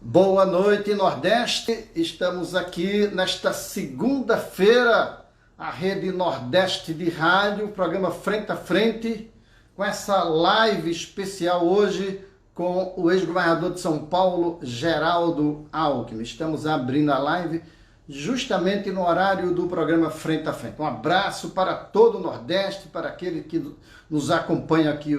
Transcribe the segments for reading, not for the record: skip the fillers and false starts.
Boa noite, Nordeste. Estamos aqui nesta segunda-feira, a Rede Nordeste de Rádio, programa Frente a Frente, com essa live especial hoje com o ex-governador de São Paulo, Geraldo Alckmin. Estamos abrindo a live justamente no horário do programa Frente a Frente. Um abraço para todo o Nordeste, para aquele que nos acompanha aqui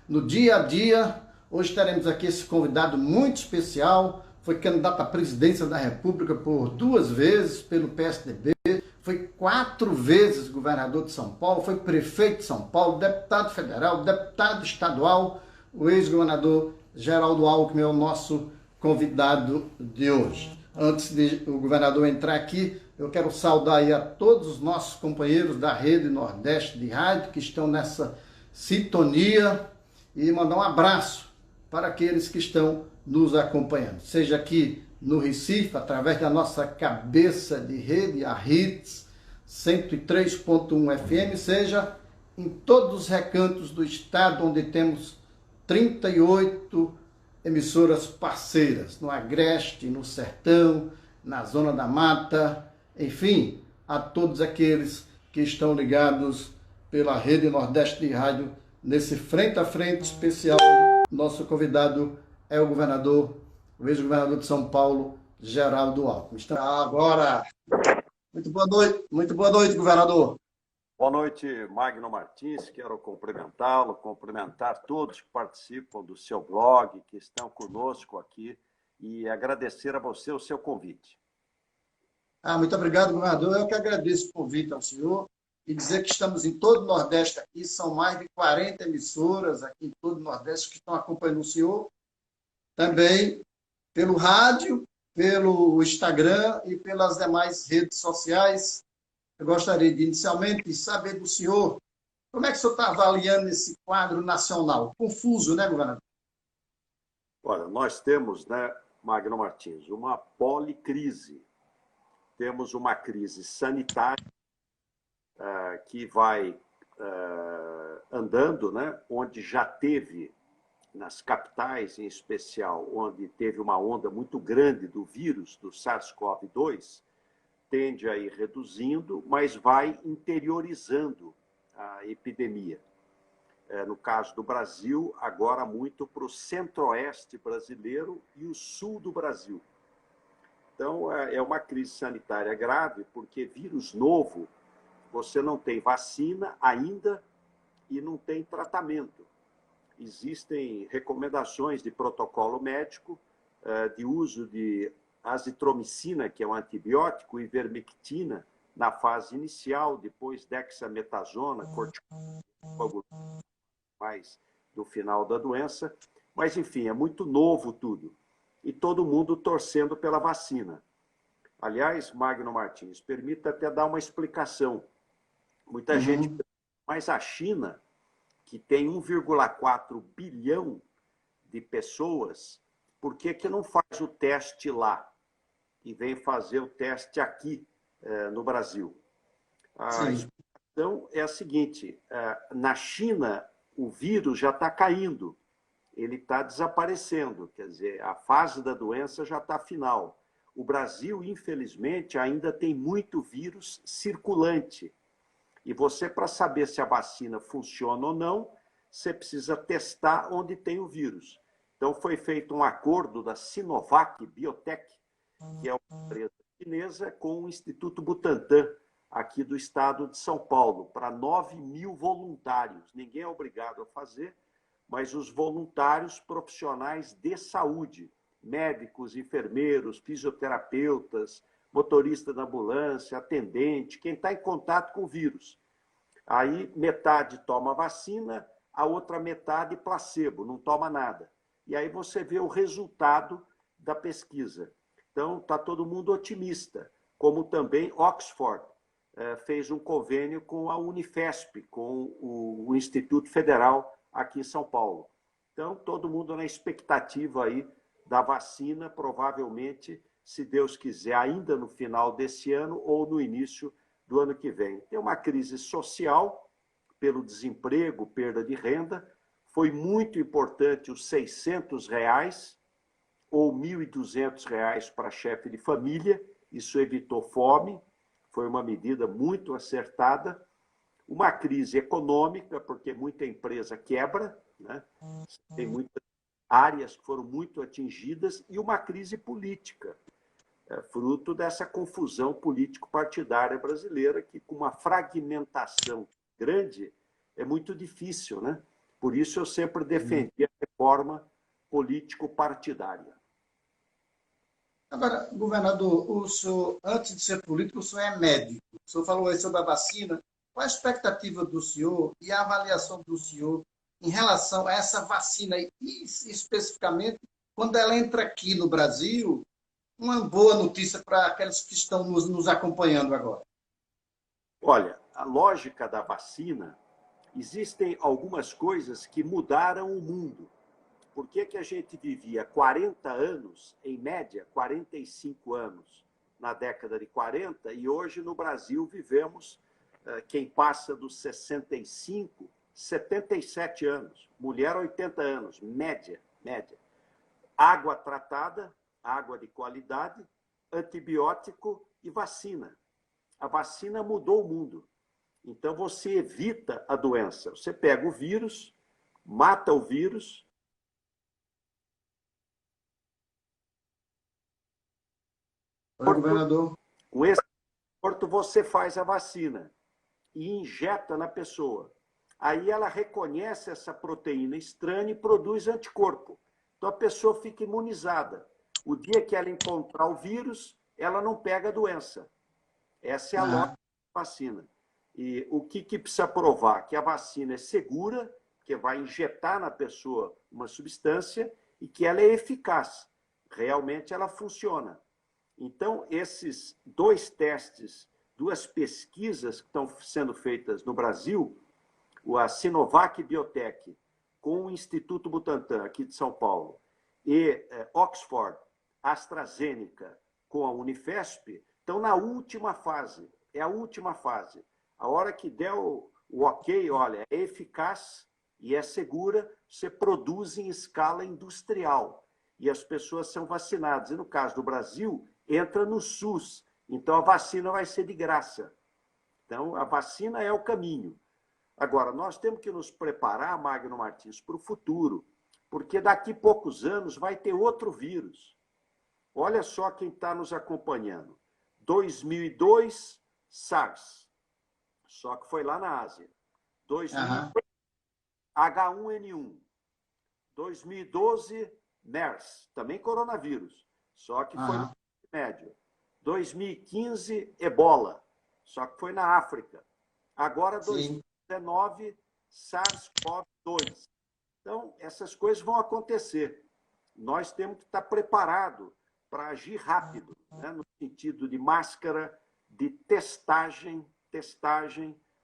no dia a dia. Hoje teremos aqui esse convidado muito especial, foi candidato à presidência da República por 2 vezes pelo PSDB, foi 4 vezes governador de São Paulo, foi prefeito de São Paulo, deputado federal, deputado estadual. O ex-governador Geraldo Alckmin é o nosso convidado de hoje. Antes de o governador entrar aqui, eu quero saudar aí a todos os nossos companheiros da Rede Nordeste de Rádio que estão nessa sintonia e mandar um abraço para aqueles que estão nos acompanhando, seja aqui no Recife, através da nossa cabeça de rede, a Hits 103.1 FM, seja em todos os recantos do estado, onde temos 38 emissoras parceiras, no Agreste, no Sertão, na Zona da Mata, enfim, a todos aqueles que estão ligados pela Rede Nordeste de Rádio, nesse Frente a Frente especial. Nosso convidado é o ex-governador de São Paulo, Geraldo Alckmin. Agora, muito boa noite, governador. Boa noite, Magno Martins. Quero cumprimentá-lo, cumprimentar todos que participam do seu blog, que estão conosco aqui, e agradecer a você o seu convite. Muito obrigado, governador. Eu que agradeço o convite ao senhor e dizer que estamos em todo o Nordeste aqui, são mais de 40 emissoras aqui em todo o Nordeste que estão acompanhando o senhor, também pelo rádio, pelo Instagram e pelas demais redes sociais. Eu gostaria de, inicialmente, saber do senhor como é que o senhor está avaliando esse quadro nacional. Confuso, né, governador? Olha, nós temos, né, Magno Martins, uma policrise. Temos uma crise sanitária que vai andando, né, onde já teve, nas capitais em especial, onde teve uma onda muito grande do vírus, do SARS-CoV-2, tende a ir reduzindo, mas vai interiorizando a epidemia. No caso do Brasil, agora muito para o centro-oeste brasileiro e o sul do Brasil. Então, é uma crise sanitária grave, porque vírus novo, você não tem vacina ainda e não tem tratamento. Existem recomendações de protocolo médico de uso de azitromicina, que é um antibiótico, e ivermectina na fase inicial, depois dexametasona, corticoide, mais do final da doença. Mas, enfim, é muito novo tudo. E todo mundo torcendo pela vacina. Aliás, Magno Martins, permita até dar uma explicação. Muita gente, mas a China, que tem 1,4 bilhão de pessoas, por que não faz o teste lá e vem fazer o teste aqui no Brasil? A explicação é a seguinte: na China, o vírus já está caindo, ele está desaparecendo, quer dizer, a fase da doença já está final. O Brasil, infelizmente, ainda tem muito vírus circulante. E você, para saber se a vacina funciona ou não, você precisa testar onde tem o vírus. Então, foi feito um acordo da Sinovac Biotech, que é uma empresa chinesa, com o Instituto Butantan, aqui do estado de São Paulo, para 9.000 voluntários. Ninguém é obrigado a fazer, mas os voluntários profissionais de saúde, médicos, enfermeiros, fisioterapeutas, motorista da ambulância, atendente, quem está em contato com o vírus. Aí metade toma vacina, a outra metade placebo, não toma nada. E aí você vê o resultado da pesquisa. Então, está todo mundo otimista, como também Oxford fez um convênio com a Unifesp, com o Instituto Federal aqui em São Paulo. Então, todo mundo na expectativa aí da vacina, provavelmente, se Deus quiser, ainda no final desse ano ou no início do ano que vem. Tem uma crise social pelo desemprego, perda de renda. Foi muito importante os R$ 600 ou R$ 1.200 para chefe de família. Isso evitou fome, foi uma medida muito acertada. Uma crise econômica, porque muita empresa quebra, né? Tem muitas áreas que foram muito atingidas, e uma crise política, fruto dessa confusão político-partidária brasileira, que com uma fragmentação grande é muito difícil, né? Por isso eu sempre defendi a reforma político-partidária. Agora, governador, o senhor, antes de ser político, o senhor é médico. O senhor falou aí sobre a vacina. Qual a expectativa do senhor e a avaliação do senhor em relação a essa vacina, e especificamente quando ela entra aqui no Brasil? Uma boa notícia para aqueles que estão nos acompanhando agora. Olha, a lógica da vacina, existem algumas coisas que mudaram o mundo. Por que que a gente vivia 40 anos, em média, 45 anos, na década de 40, e hoje no Brasil vivemos, quem passa dos 65, 77 anos, mulher 80 anos, média. Água tratada, água de qualidade, antibiótico e vacina. A vacina mudou o mundo. Então você evita a doença. Você pega o vírus, mata o vírus. Oi, governador. Com esse corto você faz a vacina e injeta na pessoa. Aí ela reconhece essa proteína estranha e produz anticorpo. Então a pessoa fica imunizada. O dia que ela encontrar o vírus, ela não pega a doença. Essa é a lógica da vacina. E o que precisa provar? Que a vacina é segura, que vai injetar na pessoa uma substância e que ela é eficaz. Realmente ela funciona. Então, esses dois testes, duas pesquisas que estão sendo feitas no Brasil, a Sinovac Biotech, com o Instituto Butantan, aqui de São Paulo, e Oxford, AstraZeneca, com a Unifesp, estão na última fase. É a última fase. A hora que der o ok, olha, é eficaz e é segura, você produz em escala industrial. E as pessoas são vacinadas. E no caso do Brasil, entra no SUS. Então a vacina vai ser de graça. Então a vacina é o caminho. Agora, nós temos que nos preparar, Magno Martins, para o futuro, porque daqui a poucos anos vai ter outro vírus. Olha só quem está nos acompanhando. 2002, SARS, só que foi lá na Ásia. 2002, H1N1. 2012, MERS, também coronavírus, só que foi no Médio. 2015, Ebola, só que foi na África. Agora, 2019, SARS-CoV-2. Então, essas coisas vão acontecer. Nós temos que estar preparados para agir rápido, né? No sentido de máscara, de testagem,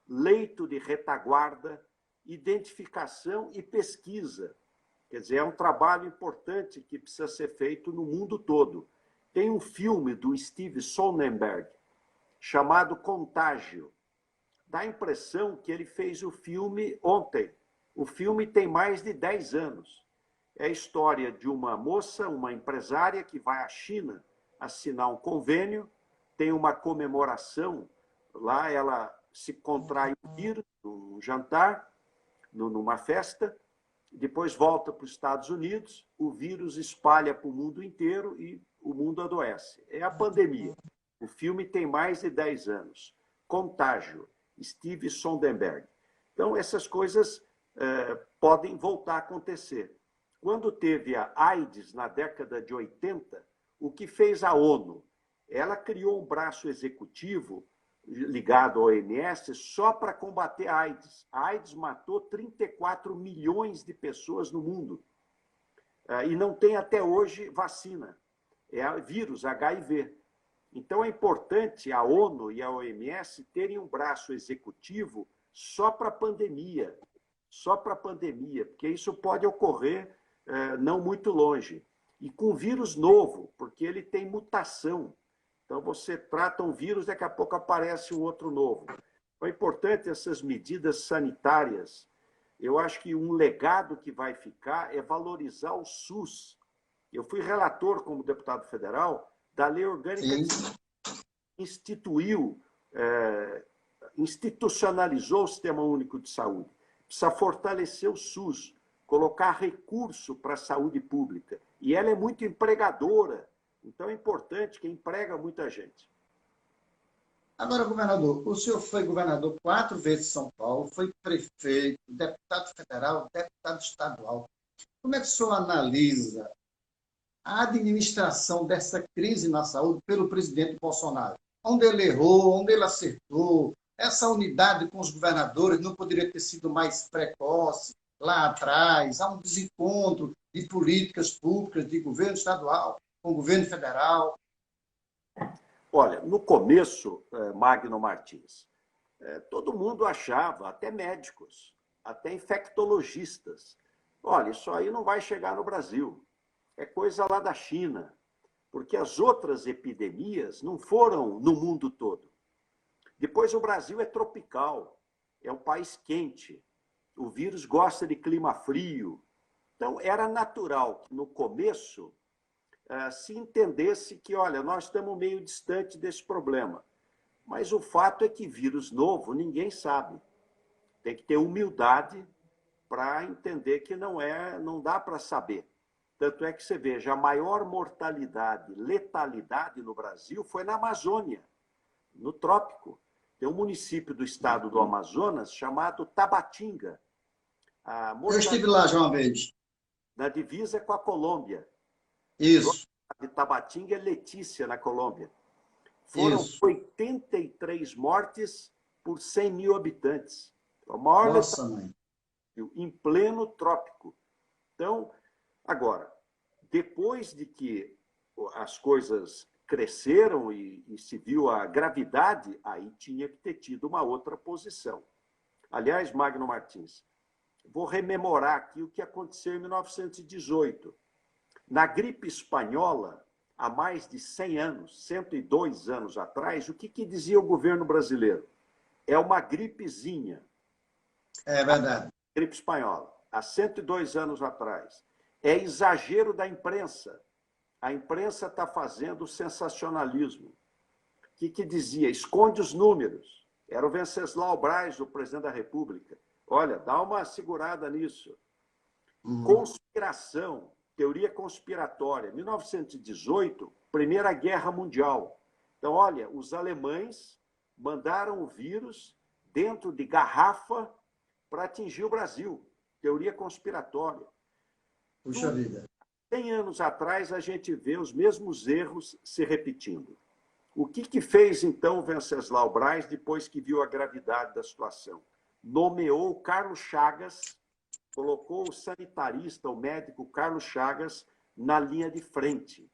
leito de retaguarda, identificação e pesquisa. Quer dizer, é um trabalho importante que precisa ser feito no mundo todo. Tem um filme do Steve Sonnenberg chamado Contágio. Dá a impressão que ele fez o filme ontem. O filme tem mais de 10 anos. É a história de uma moça, uma empresária, que vai à China assinar um convênio, tem uma comemoração, lá ela se contrai o vírus num jantar, numa festa, depois volta para os Estados Unidos, o vírus espalha para o mundo inteiro e o mundo adoece. É a pandemia. O filme tem mais de 10 anos. Contágio, Steve Sonnenberg. Então, essas coisas podem voltar a acontecer. Quando teve a AIDS, na década de 80, o que fez a ONU? Ela criou um braço executivo ligado ao OMS só para combater a AIDS. A AIDS matou 34 milhões de pessoas no mundo. E não tem até hoje vacina. É vírus, HIV. Então é importante a ONU e a OMS terem um braço executivo só para a pandemia. Só para a pandemia, porque isso pode ocorrer não muito longe. E com vírus novo, porque ele tem mutação. Então, você trata um vírus, daqui a pouco aparece um outro novo. Então, é importante essas medidas sanitárias. Eu acho que um legado que vai ficar é valorizar o SUS. Eu fui relator como deputado federal da lei orgânica Sim. que institucionalizou o Sistema Único de Saúde. Precisa fortalecer o SUS, colocar recurso para a saúde pública. E ela é muito empregadora, então é importante que emprega muita gente. Agora, governador, o senhor foi governador 4 vezes em São Paulo, foi prefeito, deputado federal, deputado estadual. Como é que o senhor analisa a administração dessa crise na saúde pelo presidente Bolsonaro? Onde ele errou, onde ele acertou? Essa unidade com os governadores não poderia ter sido mais precoce lá atrás? Há um desencontro de políticas públicas de governo estadual com o governo federal. Olha, no começo, Magno Martins, todo mundo achava, até médicos, até infectologistas, olha, isso aí não vai chegar no Brasil. É coisa lá da China, porque as outras epidemias não foram no mundo todo. Depois, o Brasil é tropical, é um país quente, o vírus gosta de clima frio. Então, era natural que, no começo, se entendesse que, olha, nós estamos meio distante desse problema. Mas o fato é que vírus novo ninguém sabe. Tem que ter humildade para entender que não dá para saber. Tanto é que você veja, a maior mortalidade, letalidade no Brasil foi na Amazônia, no trópico. Tem um município do estado do Amazonas chamado Tabatinga. Eu estive lá já uma vez. Na divisa com a Colômbia. Isso. De Tabatinga é Letícia, na Colômbia. Foram 83 mortes por 100 mil habitantes. A maior letalidade em pleno trópico. Então, agora, depois de que as coisas cresceram e se viu a gravidade, aí tinha que ter tido uma outra posição. Aliás, Magno Martins, vou rememorar aqui o que aconteceu em 1918. Na gripe espanhola, há mais de 100 anos, 102 anos atrás, o que dizia o governo brasileiro? É uma gripezinha. É verdade. A gripe espanhola, há 102 anos atrás. É exagero da imprensa. A imprensa está fazendo sensacionalismo. O que dizia? Esconde os números. Era o Venceslau Braz, o presidente da República. Olha, dá uma segurada nisso. Conspiração, teoria conspiratória. 1918, Primeira Guerra Mundial. Então, olha, os alemães mandaram o vírus dentro de garrafa para atingir o Brasil. Teoria conspiratória. Puxa vida. 100 anos atrás, a gente vê os mesmos erros se repetindo. O que fez, então, o Venceslau Braz depois que viu a gravidade da situação? Nomeou o Carlos Chagas, colocou o sanitarista, o médico Carlos Chagas, na linha de frente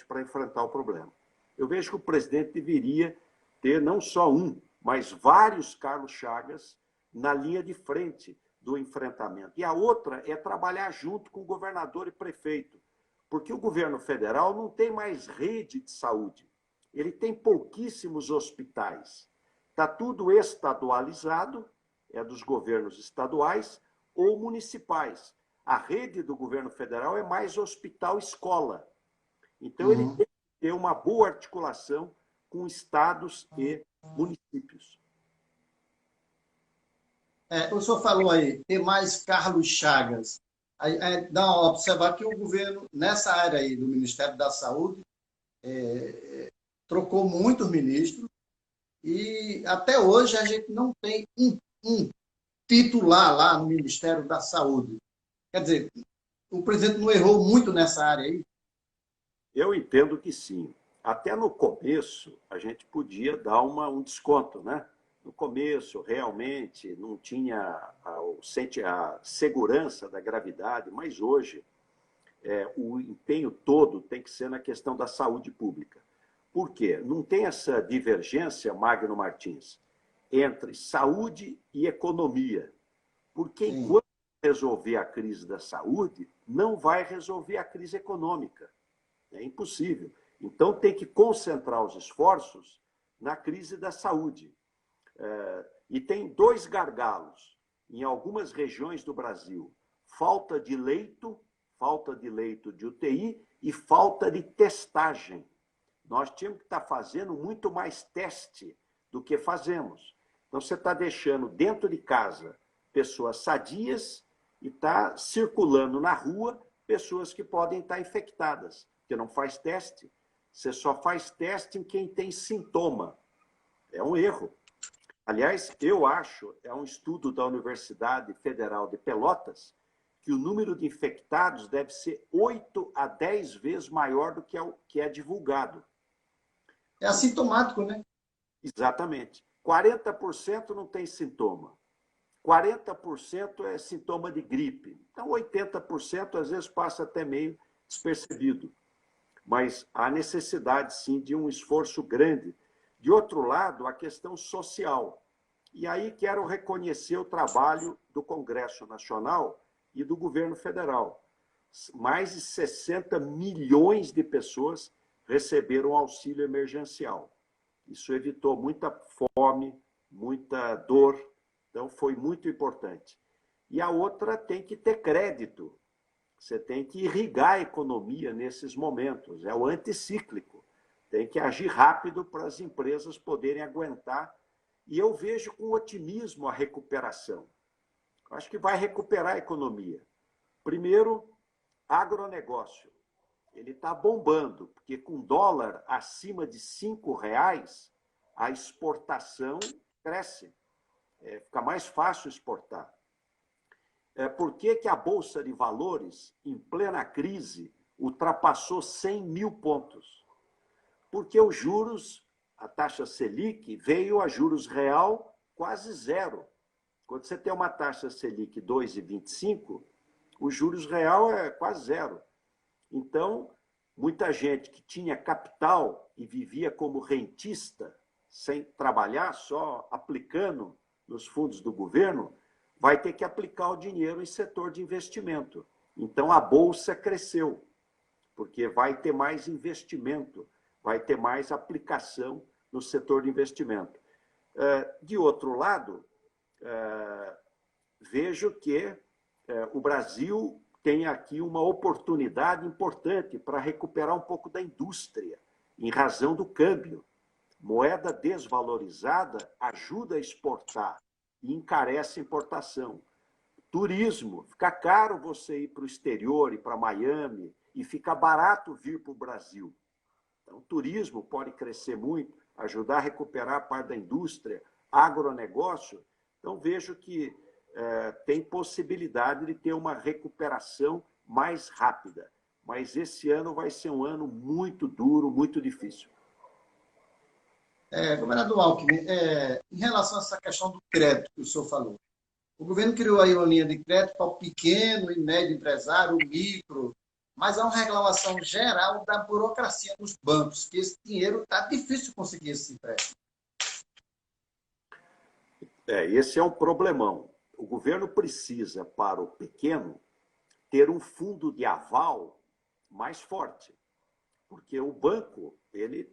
para enfrentar o problema. Eu vejo que o presidente deveria ter não só um, mas vários Carlos Chagas na linha de frente do enfrentamento. E a outra é trabalhar junto com o governador e prefeito, porque o governo federal não tem mais rede de saúde, ele tem pouquíssimos hospitais. Está tudo estadualizado, é dos governos estaduais ou municipais. A rede do governo federal é mais hospital-escola. Então, ele tem que ter uma boa articulação com estados e municípios. O senhor falou aí, ter mais Carlos Chagas. Dá uma observar que o governo, nessa área aí do Ministério da Saúde, trocou muitos ministros e até hoje a gente não tem um titular lá no Ministério da Saúde. Quer dizer, o presidente não errou muito nessa área aí? Eu entendo que sim. Até no começo, a gente podia dar um desconto, né? No começo, realmente, não tinha a segurança da gravidade, mas hoje o empenho todo tem que ser na questão da saúde pública. Por quê? Não tem essa divergência, Magno Martins, entre saúde e economia. Porque enquanto resolver a crise da saúde, não vai resolver a crise econômica. É impossível. Então, tem que concentrar os esforços na crise da saúde. E tem 2 gargalos em algumas regiões do Brasil: falta de leito, falta de leito de UTI e falta de testagem. Nós tínhamos que estar fazendo muito mais teste do que fazemos. Então, você está deixando dentro de casa pessoas sadias e está circulando na rua pessoas que podem estar infectadas, porque não faz teste. Você só faz teste em quem tem sintoma. É um erro. Aliás, eu acho, é um estudo da Universidade Federal de Pelotas, que o número de infectados deve ser 8 a 10 vezes maior do que o que é divulgado. É assintomático, né? Exatamente. 40% não tem sintoma. 40% é sintoma de gripe. Então, 80% às vezes passa até meio despercebido. Mas há necessidade, sim, de um esforço grande. De outro lado, a questão social. E aí quero reconhecer o trabalho do Congresso Nacional e do governo federal. Mais de 60 milhões de pessoas receberam auxílio emergencial. Isso evitou muita fome, muita dor, então foi muito importante. E a outra tem que ter crédito. Você tem que irrigar a economia nesses momentos, é o anticíclico. Tem que agir rápido para as empresas poderem aguentar. E eu vejo com otimismo a recuperação. Acho que vai recuperar a economia. Primeiro, agronegócio. Ele está bombando, porque com dólar acima de R$ 5, a exportação cresce. Fica mais fácil exportar. Por que a Bolsa de Valores, em plena crise, ultrapassou 100 mil pontos? Porque os juros, a taxa Selic, veio a juros real quase zero. Quando você tem uma taxa Selic 2,25, o juros real é quase zero. Então, muita gente que tinha capital e vivia como rentista, sem trabalhar, só aplicando nos fundos do governo, vai ter que aplicar o dinheiro em setor de investimento. Então, a Bolsa cresceu, porque vai ter mais investimento, vai ter mais aplicação no setor de investimento. De outro lado, vejo que o Brasil tem aqui uma oportunidade importante para recuperar um pouco da indústria, em razão do câmbio. Moeda desvalorizada ajuda a exportar e encarece a importação. Turismo, fica caro você ir para o exterior, ir para Miami, e fica barato vir para o Brasil. Então, o turismo pode crescer muito, ajudar a recuperar a parte da indústria, agronegócio. Então, vejo que tem possibilidade de ter uma recuperação mais rápida. Mas esse ano vai ser um ano muito duro, muito difícil. Governador Alckmin, em relação a essa questão do crédito que o senhor falou, o governo criou aí uma linha de crédito para o pequeno e médio empresário, o micro, mas há uma reclamação geral da burocracia nos bancos, que esse dinheiro está difícil conseguir esse empréstimo. Esse é um problemão. O governo precisa, para o pequeno, ter um fundo de aval mais forte, porque o banco, ele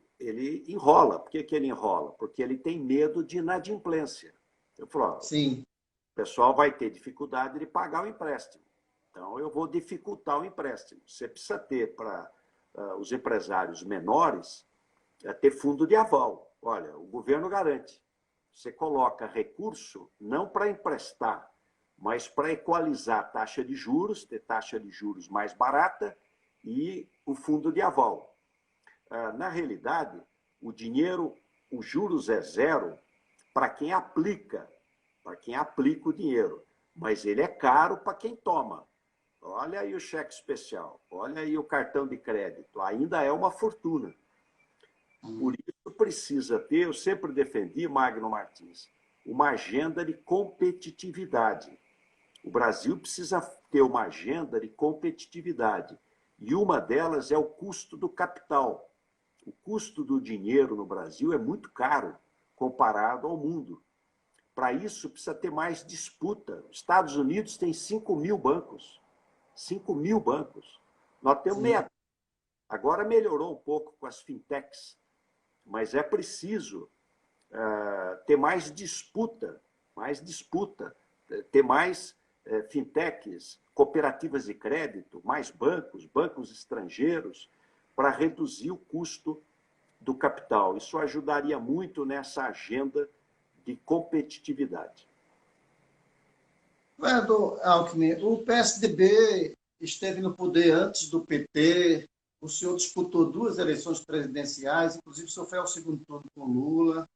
enrola. Por que ele enrola? Porque ele tem medo de inadimplência. Eu falo, sim, o pessoal vai ter dificuldade de pagar o empréstimo. Então, eu vou dificultar o empréstimo. Você precisa ter, para os empresários menores, ter fundo de aval. Olha, o governo garante. Você coloca recurso não para emprestar, mas para equalizar a taxa de juros, ter taxa de juros mais barata e o fundo de aval. Na realidade, o dinheiro, os juros é zero para quem aplica o dinheiro, mas ele é caro para quem toma. Olha aí o cheque especial, olha aí o cartão de crédito, ainda é uma fortuna. Por isso precisa ter, eu sempre defendi, Magno Martins, uma agenda de competitividade. O Brasil precisa ter uma agenda de competitividade. E uma delas é o custo do capital. O custo do dinheiro no Brasil é muito caro comparado ao mundo. Para isso, precisa ter mais disputa. Os Estados Unidos tem 5 mil bancos. 5 mil bancos. Nós temos meia. Agora melhorou um pouco com as fintechs, mas é preciso ter mais disputa, ter mais fintechs, cooperativas de crédito, mais bancos, bancos estrangeiros, para reduzir o custo do capital. Isso ajudaria muito nessa agenda de competitividade. Vereador Alckmin, o PSDB esteve no poder antes do PT, o senhor disputou 2 eleições presidenciais, inclusive o senhor foi ao segundo turno com Lula.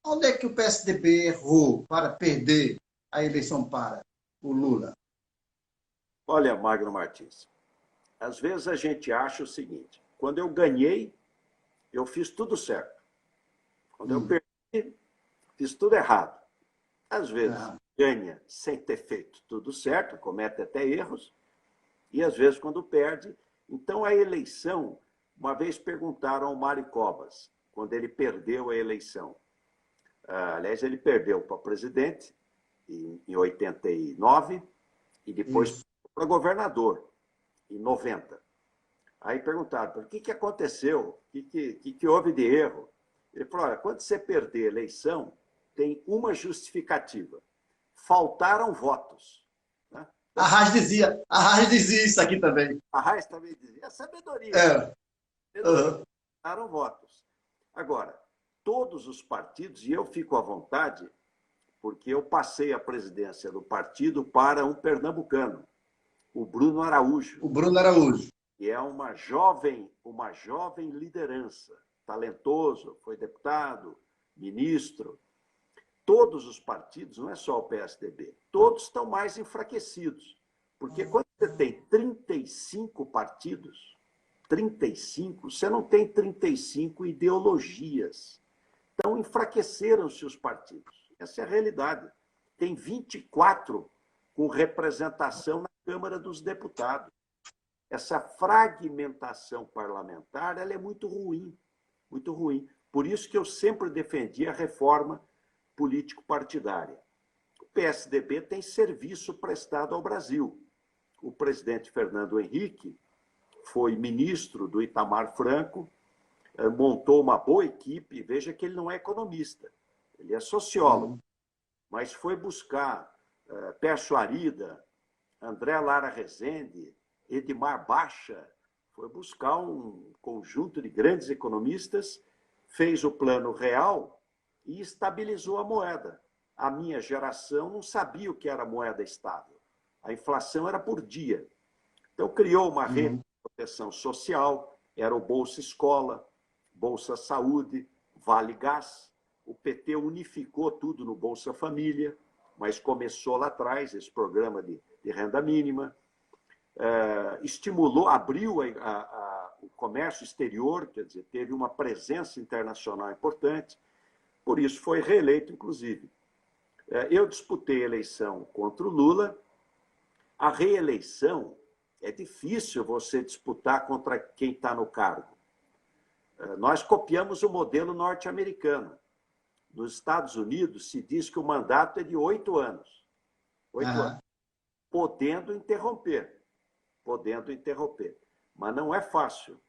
Onde é que o PSDB errou para perder a eleição para o Lula? Olha, Magno Martins, às vezes a gente acha o seguinte, quando eu ganhei, eu fiz tudo certo. Quando eu perdi, fiz tudo errado. Às vezes ganha sem ter feito tudo certo, comete até erros, e às vezes quando perde. Então a eleição, uma vez perguntaram ao Mário Covas, quando ele perdeu a eleição. Aliás, ele perdeu para presidente em 89 e depois para governador em 90. Aí perguntaram, o que aconteceu? O que houve de erro? Ele falou, olha, quando você perder a eleição, tem uma justificativa. Faltaram votos. Né? A Raiz dizia isso aqui também. A Raiz também dizia. É sabedoria. Faltaram votos. Agora, todos os partidos, e eu fico à vontade, porque eu passei a presidência do partido para um pernambucano, o Bruno Araújo. O Bruno Araújo. Que é uma jovem liderança, talentoso, foi deputado, ministro. Todos os partidos, não é só o PSDB, todos estão mais enfraquecidos. Porque quando você tem 35 partidos, 35, você não tem 35 ideologias. Então, enfraqueceram-se os partidos. Essa é a realidade. Tem 24 com representação na Câmara dos Deputados. Essa fragmentação parlamentar ela é muito ruim, muito ruim. Por isso que eu sempre defendi a reforma político-partidária. O PSDB tem serviço prestado ao Brasil. O presidente Fernando Henrique foi ministro do Itamar Franco, montou uma boa equipe. Veja que ele não é economista, ele é sociólogo, mas foi buscar Pércio Arida, André Lara Rezende, Edmar Baixa, foi buscar um conjunto de grandes economistas, fez o Plano Real e estabilizou a moeda. A minha geração não sabia o que era moeda estável. A inflação era por dia. Então, criou uma rede de proteção social, era o Bolsa Escola, Bolsa Saúde, Vale Gás. O PT unificou tudo no Bolsa Família, mas começou lá atrás esse programa de renda mínima. Estimulou, abriu o comércio exterior, quer dizer, teve uma presença internacional importante, por isso foi reeleito, inclusive. Eu disputei a eleição contra o Lula. A reeleição é difícil você disputar contra quem está no cargo. Nós copiamos o modelo norte-americano. Nos Estados Unidos se diz que o mandato é de 8 anos. 8 anos. Podendo interromper. Mas não é fácil.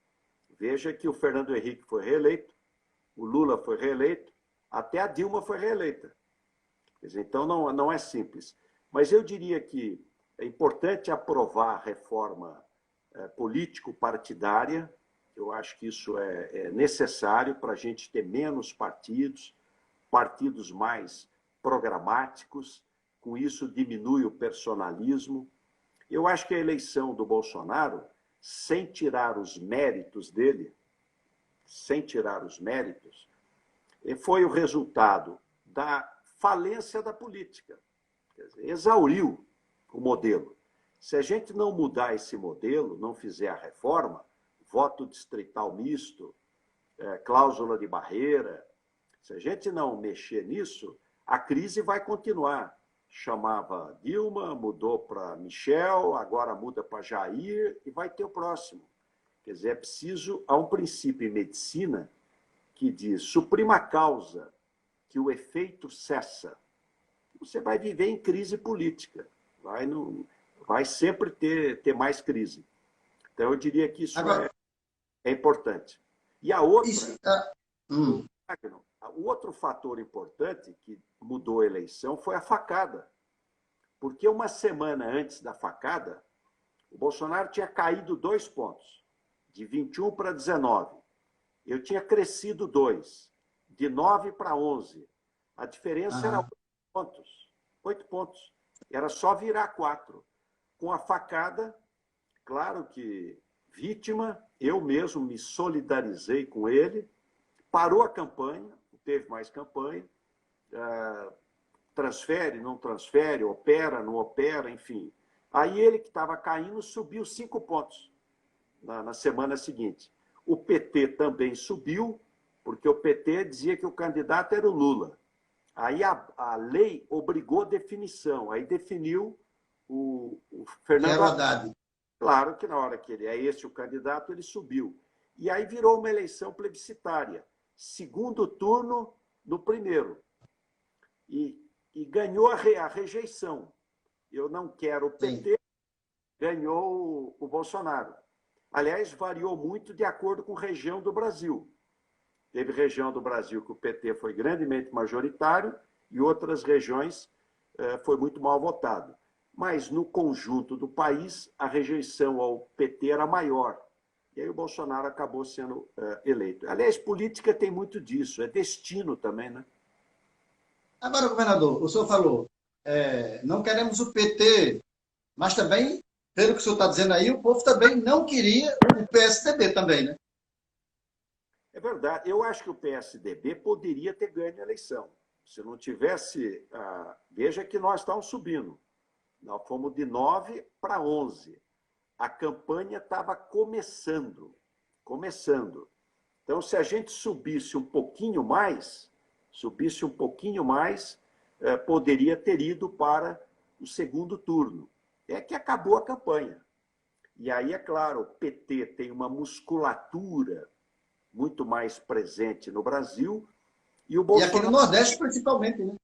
Veja que o Fernando Henrique foi reeleito, o Lula foi reeleito, até a Dilma foi reeleita. Quer dizer, então não é simples. Mas eu diria que é importante aprovar a reforma político-partidária. Eu acho que isso é necessário para a gente ter menos partidos, partidos mais programáticos. Com isso diminui o personalismo. Eu acho que a eleição do Bolsonaro, sem tirar os méritos dele, foi o resultado da falência da política. Quer dizer, exauriu o modelo. Se a gente não mudar esse modelo, não fizer a reforma, voto distrital misto, cláusula de barreira, se a gente não mexer nisso, a crise vai continuar. Chamava Dilma, mudou para Michel, agora muda para Jair e vai ter o próximo. Quer dizer, é preciso, há um princípio em medicina que diz, suprima a causa, que o efeito cessa. Você vai viver em crise política, vai sempre ter mais crise. Então, eu diria que isso agora, é importante. E a outra... O outro fator importante que mudou a eleição foi a facada. Porque uma semana antes da facada, o Bolsonaro tinha caído 2 pontos, de 21 para 19. Eu tinha crescido 2, de 9 para 11. A diferença era 8 pontos. 8 pontos. Era só virar 4. Com a facada, claro que vítima, eu mesmo me solidarizei com ele, parou a campanha, não teve mais campanha, transfere, não transfere, opera, não opera, enfim. Aí ele, que estava caindo, subiu 5 pontos na semana seguinte. O PT também subiu, porque o PT dizia que o candidato era o Lula. Aí a lei obrigou definição, aí definiu o Fernando Haddad. Claro que na hora que ele é esse o candidato, ele subiu. E aí virou uma eleição plebiscitária. Segundo turno no primeiro. E ganhou a rejeição. Eu não quero o PT, sim. Ganhou o Bolsonaro. Aliás, variou muito de acordo com região do Brasil. Teve região do Brasil que o PT foi grandemente majoritário e outras regiões foi muito mal votado. Mas, no conjunto do país, a rejeição ao PT era maior. E aí o Bolsonaro acabou sendo eleito. Aliás, política tem muito disso, é destino também, né? Agora, governador, o senhor falou, não queremos o PT, mas também, pelo que o senhor está dizendo aí, o povo também não queria o PSDB também, né? É verdade. Eu acho que o PSDB poderia ter ganho a eleição. Se não tivesse... veja que nós estávamos subindo. Nós fomos de 9 para 11. A campanha estava começando. Então, se a gente subisse um pouquinho mais, poderia ter ido para o segundo turno. É que acabou a campanha. E aí, é claro, o PT tem uma musculatura muito mais presente no Brasil. E o Bolsonaro, e aqui no Nordeste, principalmente, né?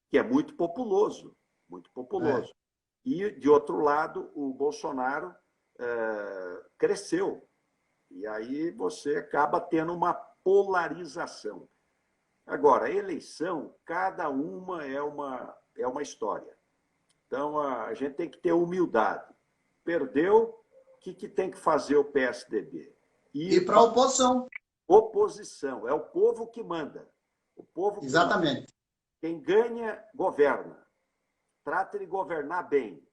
Que é muito populoso. E, de outro lado, o Bolsonaro cresceu. E aí você acaba tendo uma polarização. Agora, a eleição, cada uma é uma história. Então, a gente tem que ter humildade. Perdeu, o que tem que fazer o PSDB? E para a oposição. Oposição, é o povo que manda. O povo que Exatamente. Manda. Quem ganha, governa. Trata de governar bem.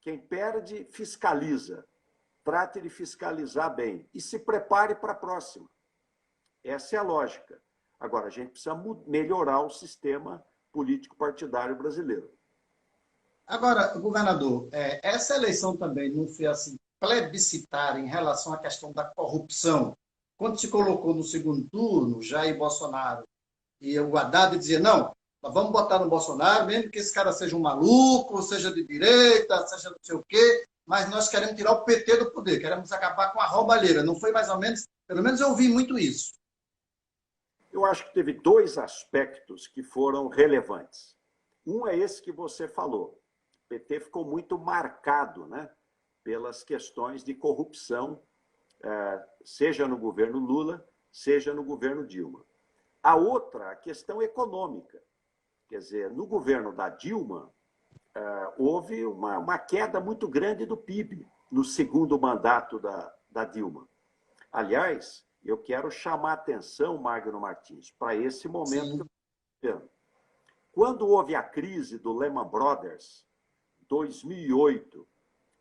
Quem perde, fiscaliza. Trate de fiscalizar bem. E se prepare para a próxima. Essa é a lógica. Agora, a gente precisa melhorar o sistema político-partidário brasileiro. Agora, governador, essa eleição também não foi assim plebiscitária em relação à questão da corrupção. Quando se colocou no segundo turno, Jair Bolsonaro e o Haddad dizia, não, nós vamos botar no Bolsonaro, mesmo que esse cara seja um maluco, seja de direita, seja não sei o quê, mas nós queremos tirar o PT do poder, queremos acabar com a roubalheira. Não foi mais ou menos, pelo menos eu ouvi muito isso. Eu acho que teve 2 aspectos que foram relevantes. Um é esse que você falou. O PT ficou muito marcado, né, pelas questões de corrupção, seja no governo Lula, seja no governo Dilma. A outra, a questão econômica. Quer dizer, no governo da Dilma, houve uma queda muito grande do PIB no segundo mandato da Dilma. Aliás, eu quero chamar a atenção, Magno Martins, para esse momento. Sim. Que eu estou vendo. Quando houve a crise do Lehman Brothers, 2008,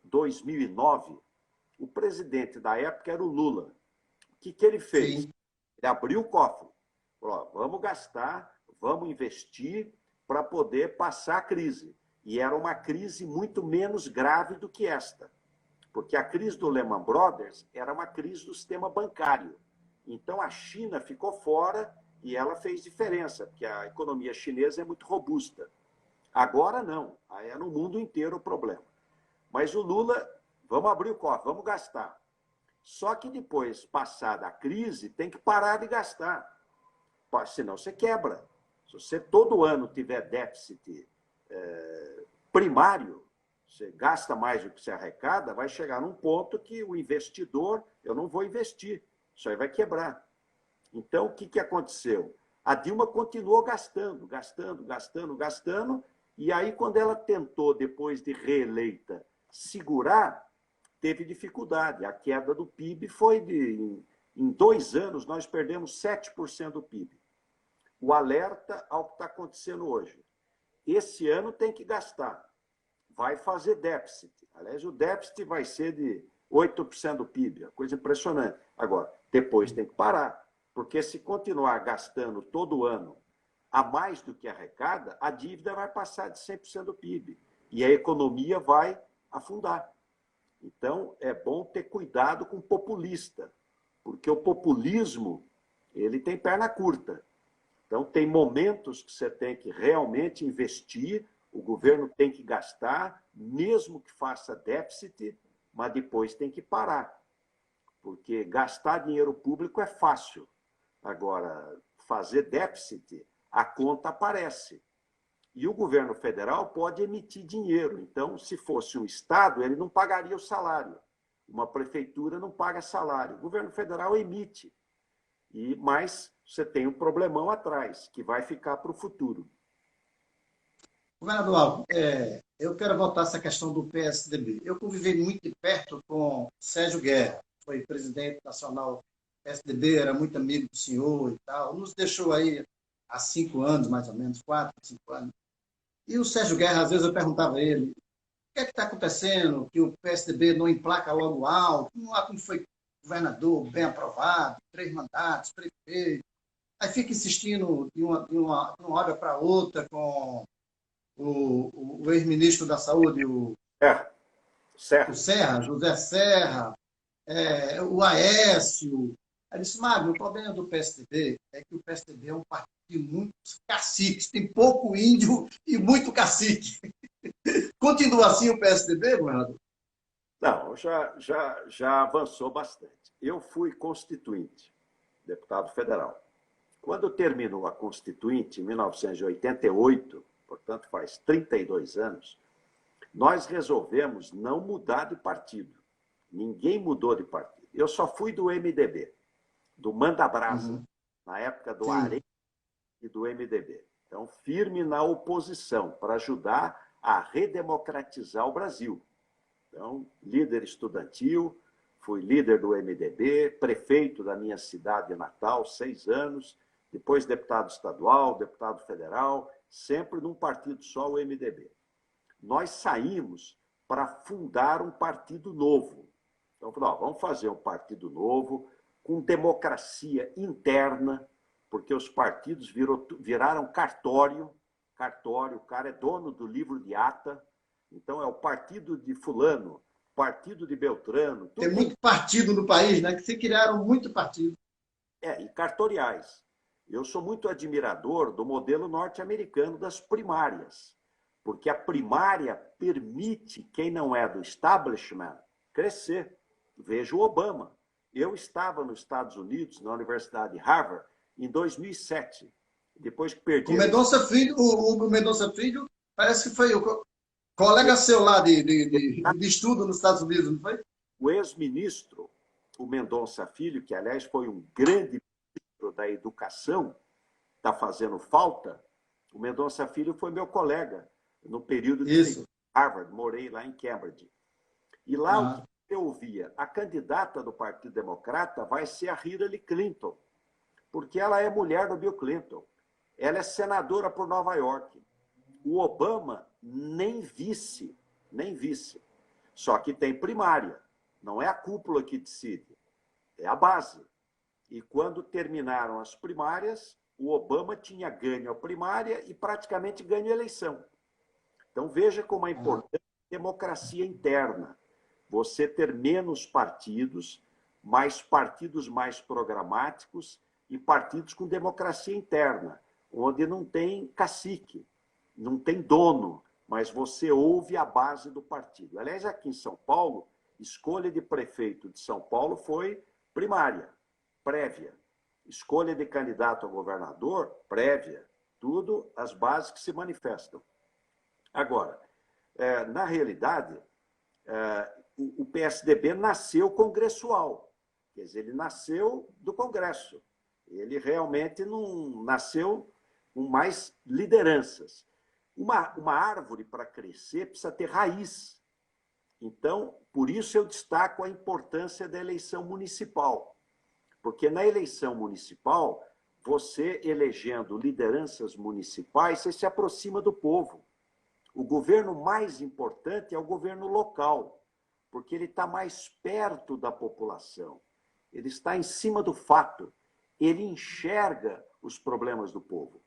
2009, o presidente da época era o Lula. O que ele fez? Sim. Ele abriu o cofre. Falou, vamos gastar, vamos investir para poder passar a crise. E era uma crise muito menos grave do que esta. Porque a crise do Lehman Brothers era uma crise do sistema bancário. Então, a China ficou fora e ela fez diferença, porque a economia chinesa é muito robusta. Agora, não. Aí é no mundo inteiro o problema. Mas o Lula, vamos abrir o cofre, vamos gastar. Só que depois, passada a crise, tem que parar de gastar. Senão você quebra. Se você todo ano tiver déficit primário, você gasta mais do que você arrecada, vai chegar num ponto que o investidor, eu não vou investir, isso aí vai quebrar. Então, o que aconteceu? A Dilma continuou gastando, E aí, quando ela tentou, depois de reeleita, segurar, teve dificuldade. A queda do PIB foi em 2 anos, nós perdemos 7% do PIB. O alerta ao que está acontecendo hoje. Esse ano tem que gastar. Vai fazer déficit. Aliás, o déficit vai ser de 8% do PIB. É coisa impressionante. Agora, depois tem que parar. Porque se continuar gastando todo ano a mais do que arrecada, a dívida vai passar de 100% do PIB. E a economia vai afundar. Então, é bom ter cuidado com o populista. Porque o populismo, ele tem perna curta. Então, tem momentos que você tem que realmente investir, o governo tem que gastar, mesmo que faça déficit, mas depois tem que parar. Porque gastar dinheiro público é fácil. Agora, fazer déficit, a conta aparece. E o governo federal pode emitir dinheiro. Então, se fosse um Estado, ele não pagaria o salário. Uma prefeitura não paga salário. O governo federal emite. Mas você tem um problemão atrás, que vai ficar para o futuro. Governador Alves, eu quero voltar a essa questão do PSDB. Eu convivi muito de perto com Sérgio Guerra, foi presidente nacional do PSDB, era muito amigo do senhor e tal, nos deixou aí há 5 anos, mais ou menos, 4, 5 anos. E o Sérgio Guerra, às vezes eu perguntava a ele, o que é que está acontecendo, que o PSDB não emplaca logo alto, não foi governador bem aprovado, 3 mandatos, prefeito, aí fica insistindo de uma hora para outra com o ex-ministro da Saúde, o Serra, José Serra, o Aécio. Aí disse, Magno, o problema do PSDB é que o PSDB é um partido de muitos caciques, tem pouco índio e muito cacique. Continua assim o PSDB, governador? Não, já avançou bastante. Eu fui constituinte, deputado federal. Quando terminou a Constituinte, em 1988, portanto faz 32 anos, nós resolvemos não mudar de partido. Ninguém mudou de partido. Eu só fui do MDB, do Manda Brasa, na época do Arém e do MDB. Então, firme na oposição, para ajudar a redemocratizar o Brasil. Então, líder estudantil, fui líder do MDB, prefeito da minha cidade natal, 6 anos, depois deputado estadual, deputado federal, sempre num partido só, o MDB. Nós saímos para fundar um partido novo. Então, vamos fazer um partido novo, com democracia interna, porque os partidos viraram cartório, o cara é dono do livro de ata, então é o partido de fulano, partido de Beltrano. Tem muito partido no país, né? Que se criaram muito partido. E cartoriais. Eu sou muito admirador do modelo norte-americano das primárias, porque a primária permite quem não é do establishment crescer. Veja o Obama. Eu estava nos Estados Unidos, na Universidade de Harvard, em 2007. Depois que perdi... O Mendonça Filho parece que foi o colega seu lá de estudo nos Estados Unidos, não foi? O ex-ministro, o Mendonça Filho, que, aliás, foi um grande ministro da educação, está fazendo falta. O Mendonça Filho foi meu colega no período de Harvard, morei lá em Cambridge. E lá o que eu ouvia, a candidata do Partido Democrata vai ser a Hillary Clinton, porque ela é mulher do Bill Clinton. Ela é senadora por Nova York. O Obama, nem vice. Só que tem primária. Não é a cúpula que decide, é a base. E quando terminaram as primárias, o Obama tinha ganho a primária e praticamente ganho a eleição. Então, veja como é importante a democracia interna. Você ter menos partidos mais programáticos e partidos com democracia interna, onde não tem cacique, não tem dono, mas você ouve a base do partido. Aliás, aqui em São Paulo, escolha de prefeito de São Paulo foi primária, prévia. Escolha de candidato a governador, prévia. Tudo as bases que se manifestam. Agora, na realidade, o PSDB nasceu congressual. Quer dizer, ele nasceu do Congresso. Ele realmente não nasceu com mais lideranças. Uma árvore, para crescer, precisa ter raiz. Então, por isso eu destaco a importância da eleição municipal. Porque na eleição municipal, você elegendo lideranças municipais, você se aproxima do povo. O governo mais importante é o governo local, porque ele está mais perto da população. Ele está em cima do fato. Ele enxerga os problemas do povo.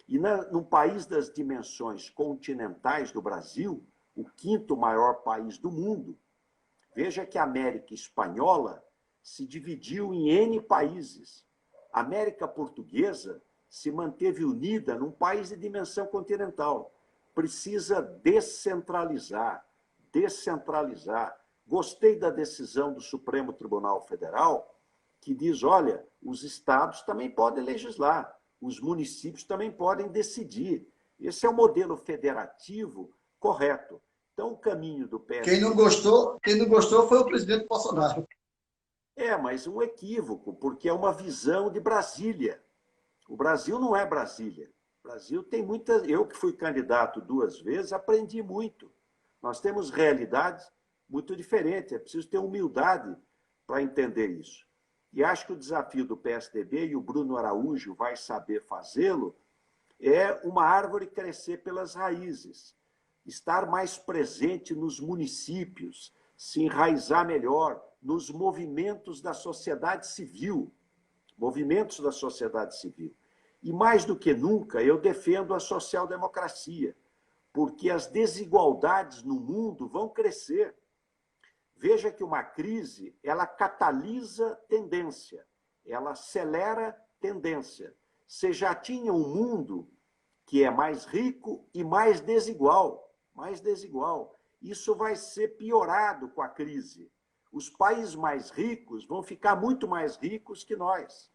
E num país das dimensões continentais do Brasil, o quinto maior país do mundo, veja que a América Espanhola se dividiu em N países. A América Portuguesa se manteve unida num país de dimensão continental. Precisa descentralizar, descentralizar. Gostei da decisão do Supremo Tribunal Federal, que diz, olha, os estados também podem legislar, os municípios também podem decidir. Esse é o modelo federativo correto. Então, o caminho do PSDB... Quem não gostou foi o presidente Bolsonaro. Mas um equívoco, porque é uma visão de Brasília. O Brasil não é Brasília. O Brasil tem muitas... Eu, que fui candidato 2 vezes, aprendi muito. Nós temos realidades muito diferentes. É preciso ter humildade para entender isso. E acho que o desafio do PSDB, e o Bruno Araújo vai saber fazê-lo, é uma árvore crescer pelas raízes, estar mais presente nos municípios, se enraizar melhor nos movimentos da sociedade civil. Movimentos da sociedade civil. E mais do que nunca, eu defendo a social-democracia, porque as desigualdades no mundo vão crescer. Veja que uma crise, ela catalisa tendência, ela acelera tendência. Você já tinha um mundo que é mais rico e mais desigual, mais desigual. Isso vai ser piorado com a crise. Os países mais ricos vão ficar muito mais ricos que nós.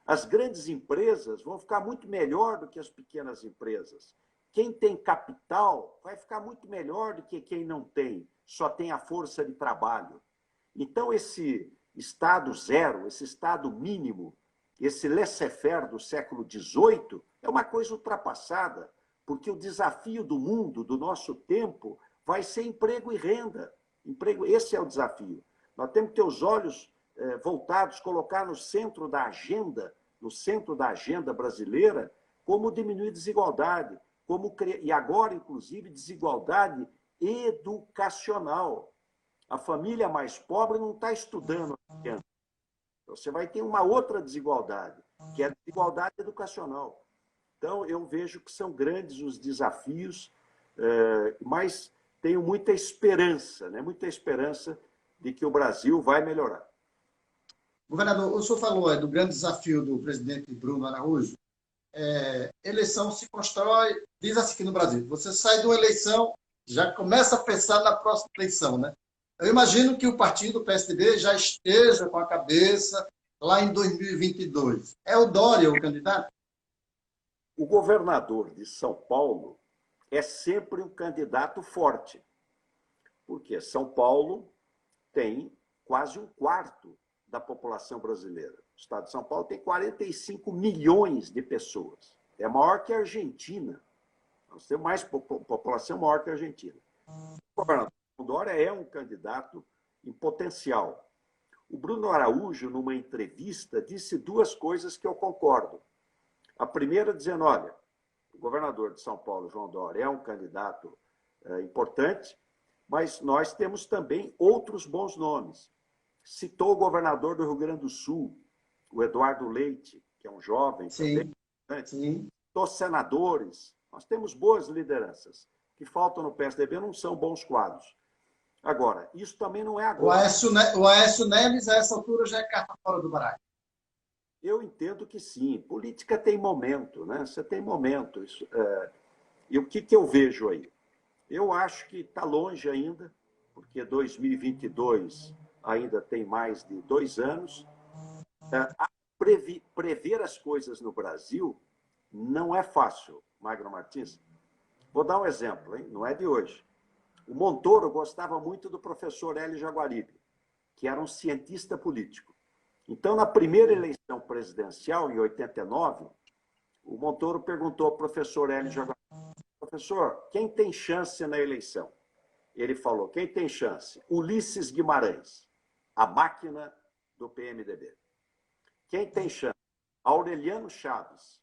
As grandes empresas vão ficar muito melhor do que as pequenas empresas. Quem tem capital vai ficar muito melhor do que quem não tem, só tem a força de trabalho. Então, esse Estado zero, esse Estado mínimo, esse laissez-faire do século XVIII é uma coisa ultrapassada, porque o desafio do mundo, do nosso tempo, vai ser emprego e renda. Esse é o desafio. Nós temos que ter os olhos voltados, colocar no centro da agenda brasileira, como diminuir desigualdade, e agora, inclusive, desigualdade educacional. A família mais pobre não está estudando. Você vai ter uma outra desigualdade, que é a desigualdade educacional. Então, eu vejo que são grandes os desafios, mas tenho muita esperança, né? Muita esperança de que o Brasil vai melhorar. Governador, o senhor falou do grande desafio do presidente Bruno Araújo. Eleição se constrói, diz assim aqui no Brasil, você sai de uma eleição, já começa a pensar na próxima eleição, né? Eu imagino que o partido PSDB já esteja com a cabeça lá em 2022. É o Dória o candidato? O governador de São Paulo é sempre um candidato forte, porque São Paulo tem quase 1/4 da população brasileira. O estado de São Paulo tem 45 milhões de pessoas. É maior que a Argentina. Nós temos mais população maior que a Argentina. O governador Dória é um candidato em potencial. O Bruno Araújo, numa entrevista, disse 2 coisas que eu concordo. A primeira, dizendo, olha, o governador de São Paulo, João Dória, é um candidato importante, mas nós temos também outros bons nomes. Citou o governador do Rio Grande do Sul, o Eduardo Leite, que é um jovem também importante. Citou senadores. Nós temos boas lideranças. O que faltam no PSDB não são bons quadros. Agora, isso também não é agora. O Aécio Neves, a essa altura, já é carta fora do baralho. Eu entendo que sim. Política tem momento, né? Você tem momento. E o que eu vejo aí? Eu acho que está longe ainda, porque 2022 ainda tem mais de 2 anos. Prever as coisas no Brasil não é fácil, Magno Martins. Vou dar um exemplo, hein? Não é de hoje. O Montoro gostava muito do professor Hélio Jaguaribe, que era um cientista político. Então, na primeira eleição presidencial, em 89, o Montoro perguntou ao professor Hélio Jaguaribe, professor, quem tem chance na eleição? Ele falou, quem tem chance? Ulisses Guimarães, a máquina do PMDB. Quem tem chance? Aureliano Chaves,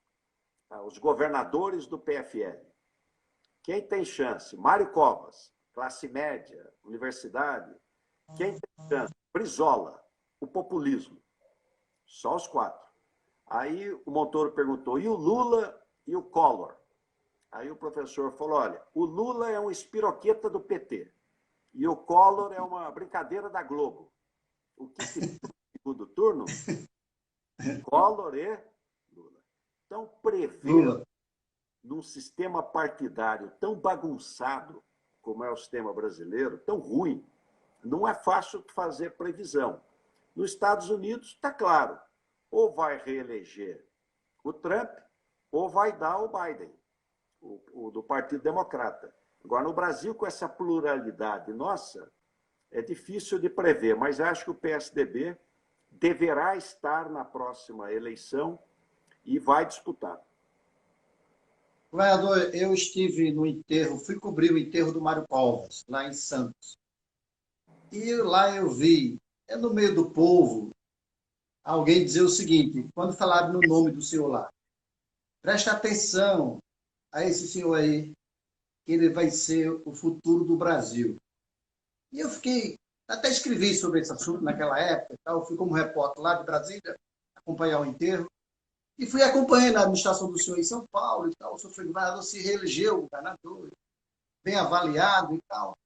os governadores do PFL. Quem tem chance? Mário Covas, classe média, universidade. Quem tem chance? Brizola, o populismo. Só os 4. Aí o Montoro perguntou, e o Lula e o Collor? Aí o professor falou, olha, o Lula é um espiroqueta do PT e o Collor é uma brincadeira da Globo. O que se no segundo turno? Collor e Lula. Então, prever num sistema partidário tão bagunçado como é o sistema brasileiro, tão ruim, não é fácil fazer previsão. Nos Estados Unidos, está claro, ou vai reeleger o Trump ou vai dar o Biden, o do Partido Democrata. Agora, no Brasil, com essa pluralidade nossa, é difícil de prever, mas acho que o PSDB deverá estar na próxima eleição e vai disputar. Governador, eu estive no enterro, fui cobrir o enterro do Mário Covas, lá em Santos. E lá eu vi, no meio do povo, alguém dizer o seguinte, quando falaram no nome do senhor lá, presta atenção a esse senhor aí, que ele vai ser o futuro do Brasil. E eu fiquei, até escrevi sobre esse assunto naquela época, tal, fui como repórter lá de Brasília, acompanhar o enterro, e fui acompanhando a administração do senhor em São Paulo e tal, o senhor foi governador, se reelegeu governador, bem avaliado e tal.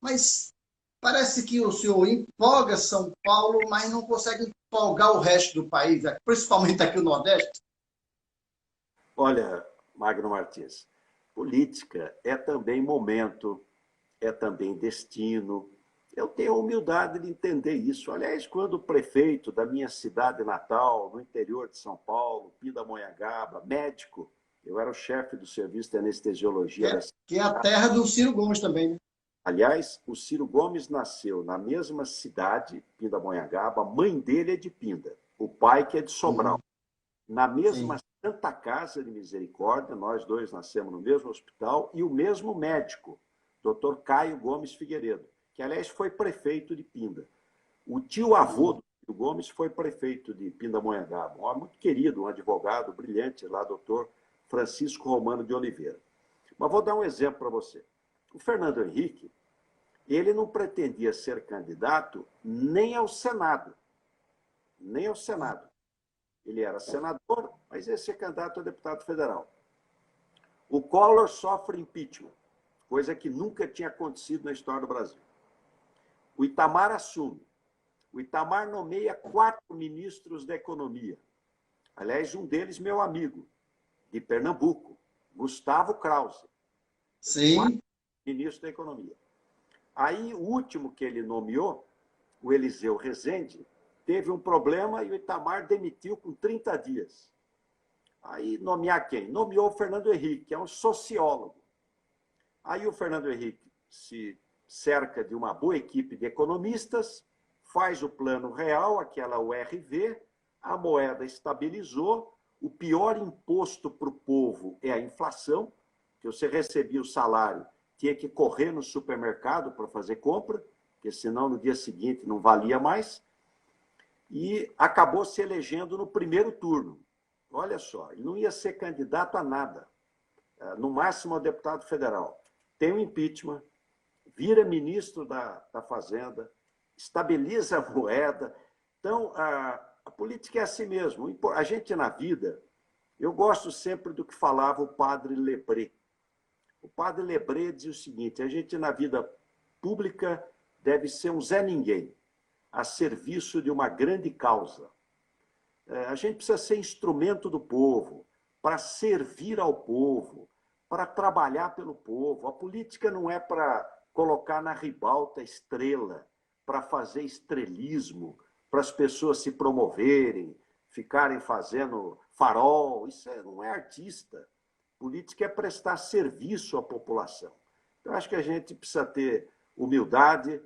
Mas parece que o senhor empolga São Paulo, mas não consegue empolgar o resto do país, principalmente aqui no Nordeste. Olha, Magno Martins, política é também momento, é também destino. Eu tenho a humildade de entender isso. Aliás, quando o prefeito da minha cidade natal, no interior de São Paulo, Pindamonhangaba, médico, eu era o chefe do serviço de anestesiologia. Que é a terra do Ciro Gomes também, né? Aliás, o Ciro Gomes nasceu na mesma cidade, Pindamonhangaba, a mãe dele é de Pinda, o pai que é de Sobral. Na mesma Santa Casa de Misericórdia, nós dois nascemos no mesmo hospital, e o mesmo médico, Dr. Caio Gomes Figueiredo, que, aliás, foi prefeito de Pinda. O tio-avô do Ciro Gomes foi prefeito de Pindamonhangaba, um homem muito querido, um advogado brilhante lá, Dr. Francisco Romano de Oliveira. Mas vou dar um exemplo para você. O Fernando Henrique, ele não pretendia ser candidato nem ao Senado. Nem ao Senado. Ele era senador, mas ia ser candidato a deputado federal. O Collor sofre impeachment, coisa que nunca tinha acontecido na história do Brasil. O Itamar assume. O Itamar nomeia 4 ministros da economia. Aliás, um deles meu amigo, de Pernambuco, Gustavo Krause. Sim. Ministro da Economia. Aí, o último que ele nomeou, o Eliseu Rezende, teve um problema e o Itamar demitiu com 30 dias. Aí, nomear quem? Nomeou o Fernando Henrique, que é um sociólogo. Aí o Fernando Henrique se cerca de uma boa equipe de economistas, faz o plano real, aquela URV, a moeda estabilizou, o pior imposto para o povo é a inflação, que você recebia o salário, tinha que correr no supermercado para fazer compra, porque senão no dia seguinte não valia mais, e acabou se elegendo no primeiro turno. Olha só, ele não ia ser candidato a nada, no máximo a deputado federal. Tem um impeachment, vira ministro da Fazenda, estabiliza a moeda. Então, a política é assim mesmo. A gente, na vida, eu gosto sempre do que falava o padre Lebré. O padre Lebré diz o seguinte, a gente, na vida pública, deve ser um Zé Ninguém, a serviço de uma grande causa. A gente precisa ser instrumento do povo, para servir ao povo, para trabalhar pelo povo. A política não é para colocar na ribalta estrela, para fazer estrelismo, para as pessoas se promoverem, ficarem fazendo farol. Isso não é artista. Política é prestar serviço à população. Então, acho que a gente precisa ter humildade,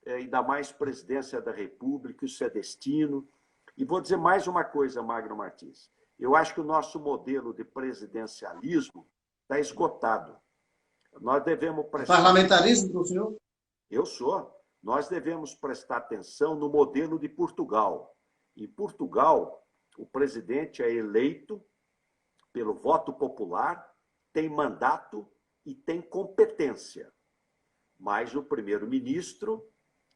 ainda mais presidência da República, isso é destino. E vou dizer mais uma coisa, Magno Martins. Eu acho que o nosso modelo de presidencialismo está esgotado. Nós devemos prestar... Parlamentarismo para o senhor? Eu sou. Nós devemos prestar atenção no modelo de Portugal. Em Portugal, o presidente é eleito pelo voto popular, tem mandato e tem competência. Mas o primeiro-ministro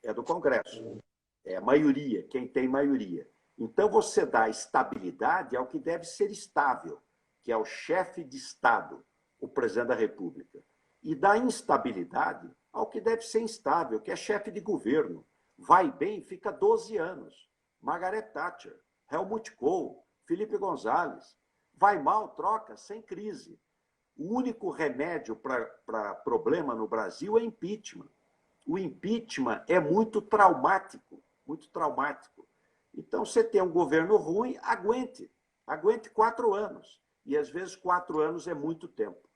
é do Congresso. É a maioria, quem tem maioria. Então, você dá estabilidade ao que deve ser estável, que é o chefe de Estado, o presidente da República. E dá instabilidade ao que deve ser instável, que é chefe de governo. Vai bem, fica 12 anos. Margaret Thatcher, Helmut Kohl, Felipe González. Vai mal, troca, sem crise. O único remédio para problema no Brasil é impeachment. O impeachment é muito traumático, muito traumático. Então, você tem um governo ruim, aguente 4 anos. E, às vezes, 4 anos é muito tempo.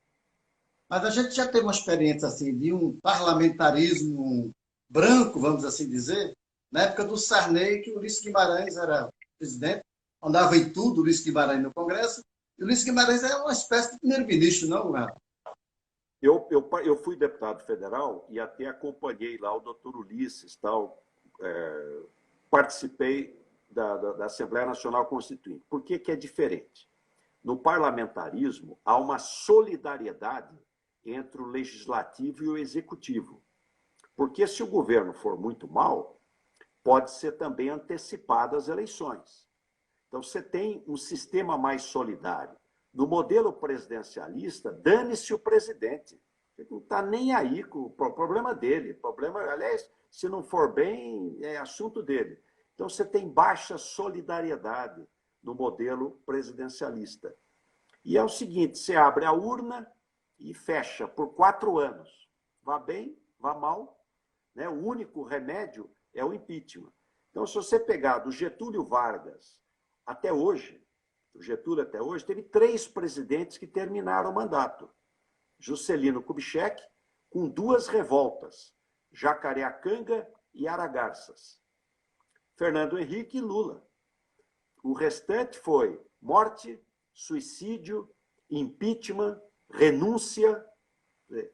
Mas a gente já teve uma experiência assim, de um parlamentarismo branco, vamos assim dizer, na época do Sarney, que o Ulisses Guimarães era presidente, andava em tudo, o Ulisses Guimarães no Congresso, e o Ulisses Guimarães é uma espécie de primeiro-ministro, não, Renato? Eu fui deputado federal e até acompanhei lá o doutor Ulisses, tal, participei da Assembleia Nacional Constituinte. Por que é diferente? No parlamentarismo, há uma solidariedade entre o legislativo e o executivo. Porque se o governo for muito mal, pode ser também antecipado as eleições. Então, você tem um sistema mais solidário. No modelo presidencialista, dane-se o presidente. Ele não está nem aí com o problema dele. Problema, aliás, se não for bem, é assunto dele. Então, você tem baixa solidariedade no modelo presidencialista. E é o seguinte, você abre a urna e fecha por 4 anos. Vá bem, vá mal. Né? O único remédio é o impeachment. Então, se você pegar do Getúlio Vargas até hoje, o Getúlio até hoje, teve 3 presidentes que terminaram o mandato. Juscelino Kubitschek, com 2 revoltas, Jacareacanga e Aragarças. Fernando Henrique e Lula. O restante foi morte, suicídio, impeachment, renúncia.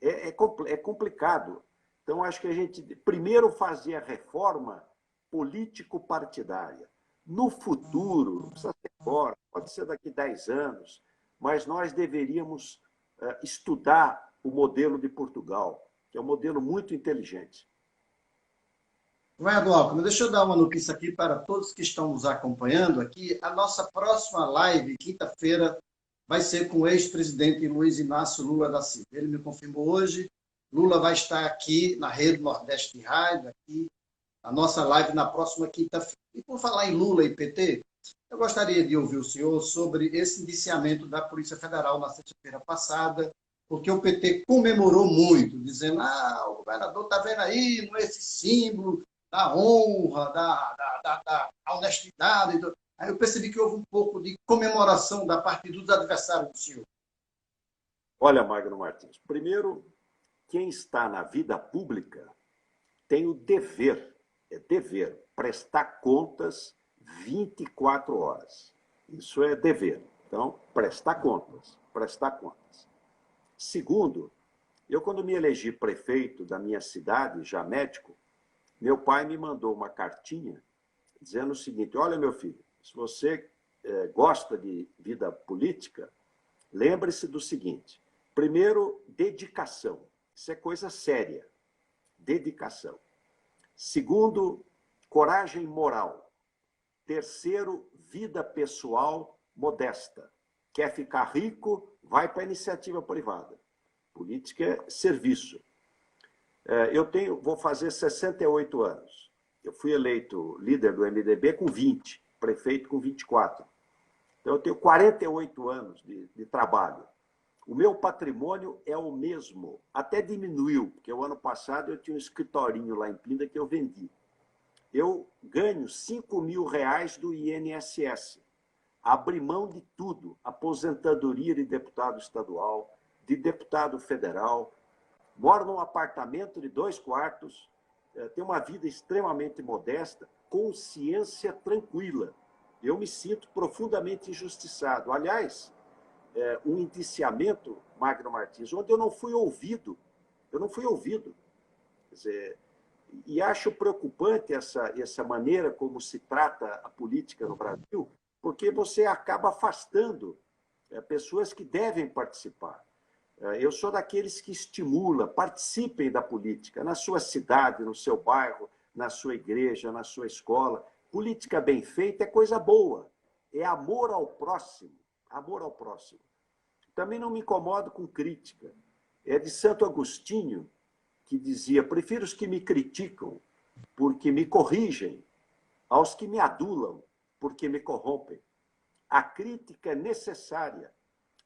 É complicado. Então, acho que a gente primeiro fazia a reforma político-partidária. No futuro, não precisa ser agora, pode ser daqui a 10 anos, mas nós deveríamos estudar o modelo de Portugal, que é um modelo muito inteligente. Governador Alckmin, deixa eu dar uma notícia aqui para todos que estão nos acompanhando aqui. A nossa próxima live, quinta-feira, vai ser com o ex-presidente Luiz Inácio Lula da Silva. Ele me confirmou hoje. Lula vai estar aqui na Rede Nordeste de Rádio, aqui, a nossa live na próxima quinta-feira. E por falar em Lula e PT, eu gostaria de ouvir o senhor sobre esse indiciamento da Polícia Federal na sexta-feira passada, porque o PT comemorou muito, dizendo, o governador está vendo aí, não é esse símbolo da honra, da honestidade. Aí eu percebi que houve um pouco de comemoração da parte dos adversários do senhor. Olha, Magno Martins, primeiro, quem está na vida pública tem o dever, prestar contas 24 horas. Isso é dever. Então, prestar contas. Segundo, eu quando me elegi prefeito da minha cidade, já médico, meu pai me mandou uma cartinha dizendo o seguinte, olha, meu filho, se você gosta de vida política, lembre-se do seguinte, primeiro, dedicação. Isso é coisa séria. Dedicação. Segundo, coragem moral. Terceiro, vida pessoal modesta. Quer ficar rico, vai para a iniciativa privada. Política é serviço. Vou fazer 68 anos. Eu fui eleito líder do MDB com 20, prefeito com 24. Então, eu tenho 48 anos de trabalho. O meu patrimônio é o mesmo, até diminuiu, porque o ano passado eu tinha um escritorinho lá em Pinda que eu vendi. Eu ganho R$5.000 do INSS. Abri mão de tudo, aposentadoria de deputado estadual, de deputado federal, moro num apartamento de 2 quartos, tenho uma vida extremamente modesta, consciência tranquila. Eu me sinto profundamente injustiçado. Aliás, um indiciamento, Magno Martins, onde eu não fui ouvido. Eu não fui ouvido. Quer dizer, e acho preocupante essa maneira como se trata a política no Brasil, porque você acaba afastando pessoas que devem participar. Eu sou daqueles que estimula, participem da política, na sua cidade, no seu bairro, na sua igreja, na sua escola. Política bem feita é coisa boa, é amor ao próximo, amor ao próximo. Também não me incomodo com crítica. É de Santo Agostinho, que dizia: prefiro os que me criticam, porque me corrigem, aos que me adulam, porque me corrompem. A crítica é necessária.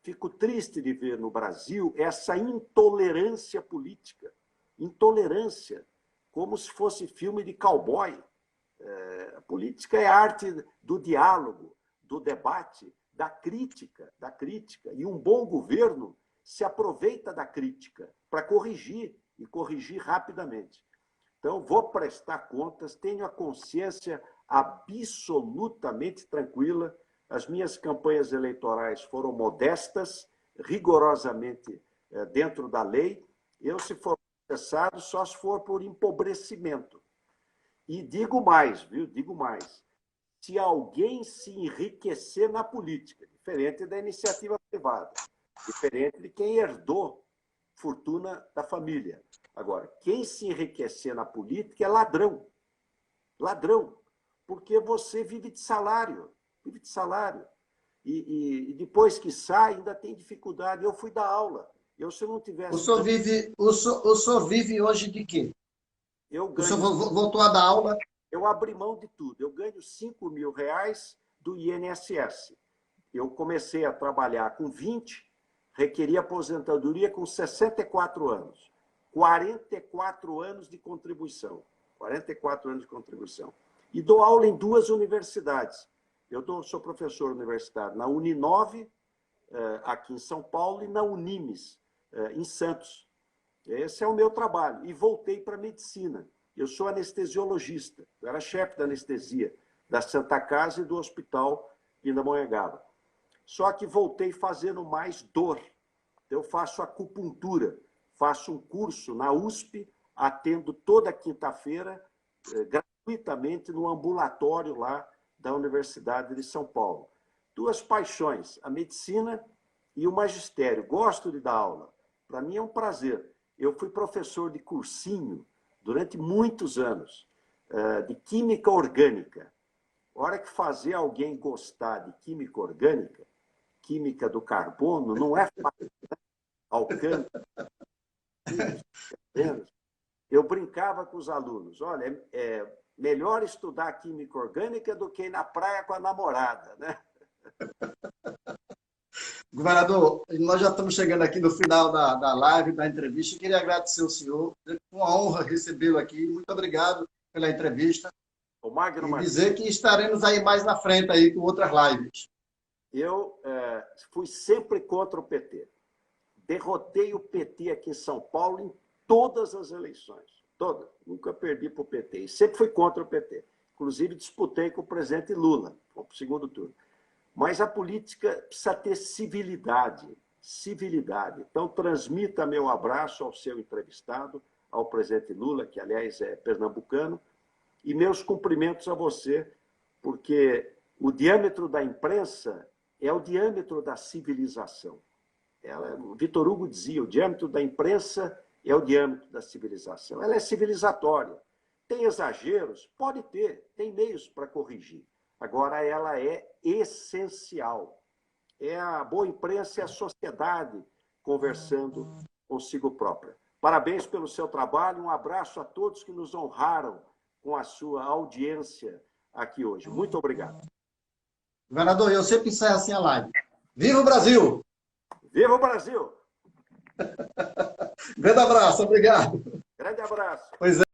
Fico triste de ver no Brasil essa intolerância política. Intolerância, como se fosse filme de cowboy. A política é a arte do diálogo, do debate, da crítica, da crítica. E um bom governo se aproveita da crítica para corrigir, e corrigir rapidamente. Então, vou prestar contas, tenho a consciência absolutamente tranquila. As minhas campanhas eleitorais foram modestas, rigorosamente dentro da lei. Eu, se for processado, só se for por empobrecimento. E digo mais, viu? Digo mais. Se alguém se enriquecer na política, diferente da iniciativa privada, diferente de quem herdou fortuna da família. Agora, quem se enriquecer na política é ladrão. Ladrão. Porque você vive de salário. Vive de salário. E depois que sai, ainda tem dificuldade. Eu fui dar aula. Eu, se não tivesse... O senhor vive hoje de quê? Eu O senhor ganho... voltou a dar aula? Eu abri mão de tudo. Eu ganho R$5.000 do INSS. Eu comecei a trabalhar com 20, requeria aposentadoria com 64 anos. 44 anos de contribuição. 44 anos de contribuição. E dou aula em 2 universidades. Sou professor universitário na Uninove, aqui em São Paulo, e na Unimes, em Santos. Esse é o meu trabalho. E voltei para a medicina. Eu sou anestesiologista. Eu era chefe da anestesia da Santa Casa e do Hospital Pindamonhangaba. Só que voltei fazendo mais dor. Eu faço acupuntura, faço um curso na USP, atendo toda quinta-feira, gratuitamente, no ambulatório lá da Universidade de São Paulo. 2 paixões, a medicina e o magistério. Gosto de dar aula. Para mim é um prazer. Eu fui professor de cursinho durante muitos anos, de química orgânica. A hora que fazer alguém gostar de química orgânica, química do carbono, não é fácil, né? Alcance. Eu brincava com os alunos: olha, é melhor estudar química orgânica do que ir na praia com a namorada, né? Governador, nós já estamos chegando aqui no final da live, da entrevista. Eu queria agradecer ao senhor. Foi uma honra recebê-lo aqui. Muito obrigado pela entrevista. O Magno Martins, dizer que estaremos aí mais na frente aí com outras lives. Eu fui sempre contra o PT. Derrotei o PT aqui em São Paulo em todas as eleições. Todas. Nunca perdi para o PT. E sempre fui contra o PT. Inclusive, disputei com o presidente Lula. Fomos para o segundo turno. Mas a política precisa ter civilidade. Civilidade. Então, transmita meu abraço ao seu entrevistado, ao presidente Lula, que, aliás, é pernambucano, e meus cumprimentos a você, porque o diâmetro da imprensa é o diâmetro da civilização. O Vitor Hugo dizia: o diâmetro da imprensa é o diâmetro da civilização. Ela é civilizatória. Tem exageros? Pode ter, tem meios para corrigir. Agora, ela é essencial. É a boa imprensa e a sociedade conversando consigo própria. Parabéns pelo seu trabalho, um abraço a todos que nos honraram com a sua audiência aqui hoje. Muito obrigado. Governador, eu sempre encerro assim a live. Viva o Brasil! Viva o Brasil! Grande abraço, obrigado. Grande abraço. Pois é.